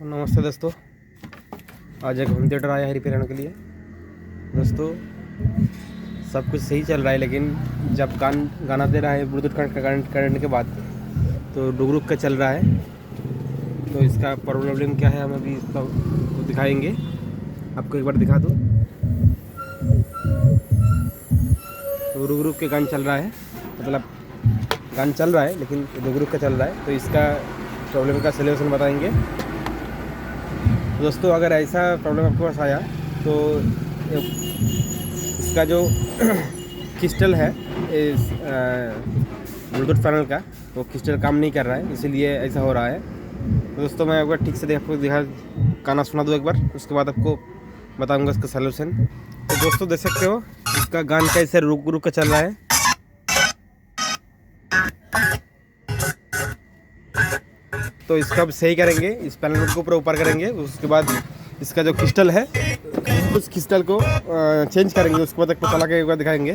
नमस्ते दोस्तों, आज एक होम थिएटर आया है रिपेयर होने के लिए। दोस्तों सब कुछ सही चल रहा है, लेकिन जब गाना दे रहा है ब्लूटूथ कनेक्ट करने के बाद तो रुक के चल रहा है। तो इसका प्रॉब्लम क्या है हम अभी इसका दिखाएंगे, आपको एक बार दिखा दूँ। तो रुक के गाना चल रहा है, मतलब गाना चल रहा है लेकिन रुक के चल रहा है। तो इसका प्रॉब्लम का सलूशन बताएंगे। दोस्तों अगर ऐसा प्रॉब्लम आपके पास आया तो इसका जो क्रिस्टल है इस ब्लूटूथ पैनल का, वो क्रिस्टल काम नहीं कर रहा है, इसीलिए ऐसा हो रहा है। तो दोस्तों मैं एक बार ठीक से आपको गाना सुना दूँ एक बार, उसके बाद आपको बताऊंगा इसका सलूशन। तो दोस्तों देख सकते हो इसका गाना कैसे रुक के चल रहा है। तो इसका अब सही करेंगे, इस पैनल को ऊपर करेंगे, उसके बाद इसका जो क्रिस्टल है उस क्रिस्टल को चेंज करेंगे, उसके बाद एक पता लगा दिखाएंगे।